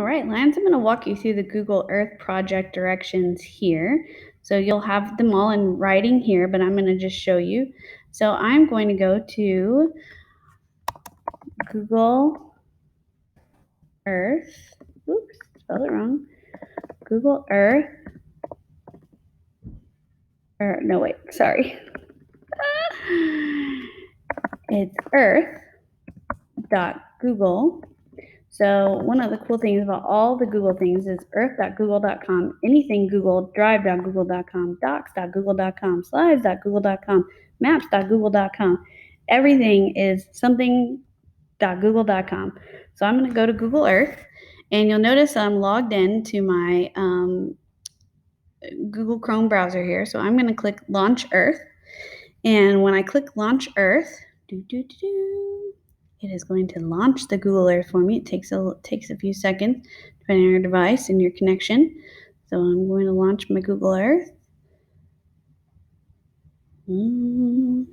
All right, Lance, I'm going to walk you through the Google Earth project directions here. So you'll have them all in writing here, but I'm going to just show you. So I'm going to go to Google Earth. Oops, spelled it wrong. Google Earth. No, wait, sorry. It's earth.google. So one of the cool things about all the Google things is earth.google.com, anything Google, drive.google.com, docs.google.com, slides.google.com, maps.google.com. Everything is something.google.com. So I'm going to go to Google Earth, and you'll notice I'm logged in to my Google Chrome browser here. So I'm going to click Launch Earth. And when I click Launch Earth, it is going to launch the Google Earth for me. It takes a few seconds, depending on your device and your connection. So I'm going to launch my Google Earth.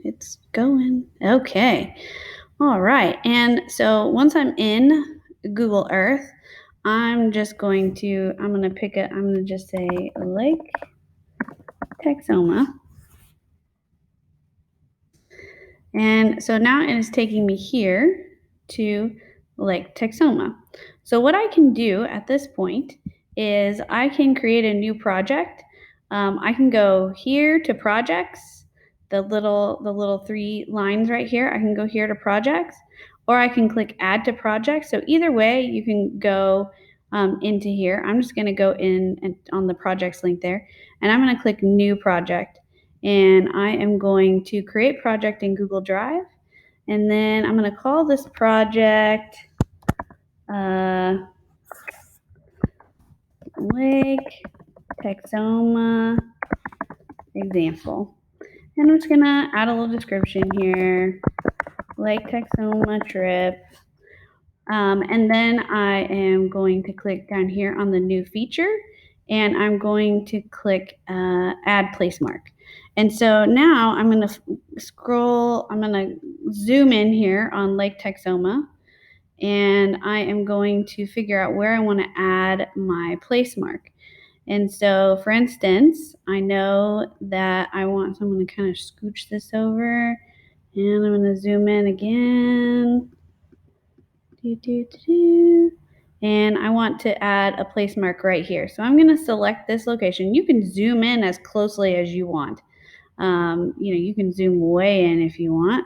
It's going. Okay. All right. And so once I'm in Google Earth, I'm just going to just say Lake Texoma. And so now it is taking me here to Lake Texoma. So what I can do at this point is I can create a new project. I can go here to projects, the little 3 lines right here. I can go here to projects, or I can click add to project. So either way, you can go into here. I'm just going to go in and on the projects link there, and I'm going to click new project. And I am going to create project in Google Drive. And then I'm going to call this project Lake Texoma example. And I'm just going to add a little description here. Lake Texoma trip. And then I am going to click down here on the new feature, and I'm going to click add Placemark. And so now I'm going to I'm going to zoom in here on Lake Texoma, and I am going to figure out where I want to add my Placemark. And so, for instance, I know that so I'm going to kind of scooch this over, and I'm going to zoom in again. And I want to add a place mark right here. So I'm going to select this location. You can zoom in as closely as you want. You can zoom way in if you want.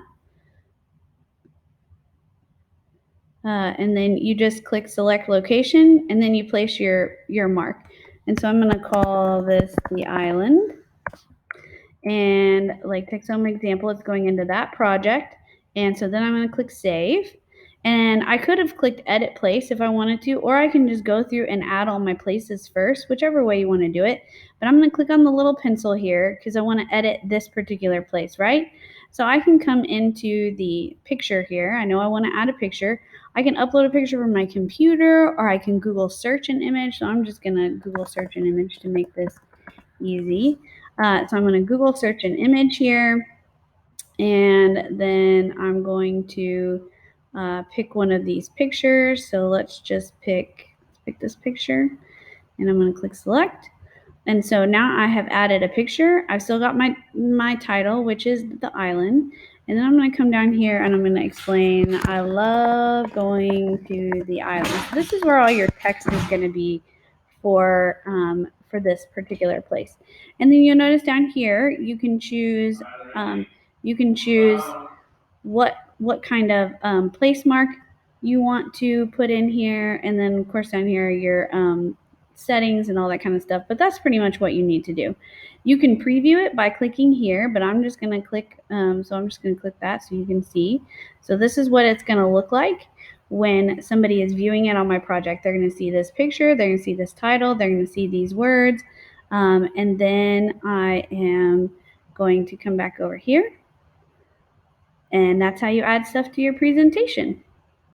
And then you just click select location, and then you place your mark. And so I'm going to call this the island. And like Texoma example, it's going into that project. And so then I'm going to click save. And I could have clicked edit place if I wanted to, or I can just go through and add all my places first, whichever way you want to do it. But I'm going to click on the little pencil here because I want to edit this particular place, right? So I can come into the picture here. I know I want to add a picture. I can upload a picture from my computer, or I can Google search an image. So I'm just going to Google search an image to make this easy. So I'm going to Google search an image here, and then I'm going to pick one of these pictures. So let's just pick this picture, and I'm going to click select. And so now I have added a picture. I've still got my title, which is the island. And then I'm going to come down here and I'm going to explain, I love going to the island. So this is where all your text is going to be for this particular place. And then you'll notice down here you can choose what kind of place mark you want to put in here, and then of course down here your settings and all that kind of stuff. But that's pretty much what you need to do. You can preview it by clicking here, but I'm just going to click that so you can see. So this is what it's going to look like when somebody is viewing it on my project. They're going to see this picture, they're going to see this title, they're going to see these words, and then I am going to come back over here, and that's how you add stuff to your presentation.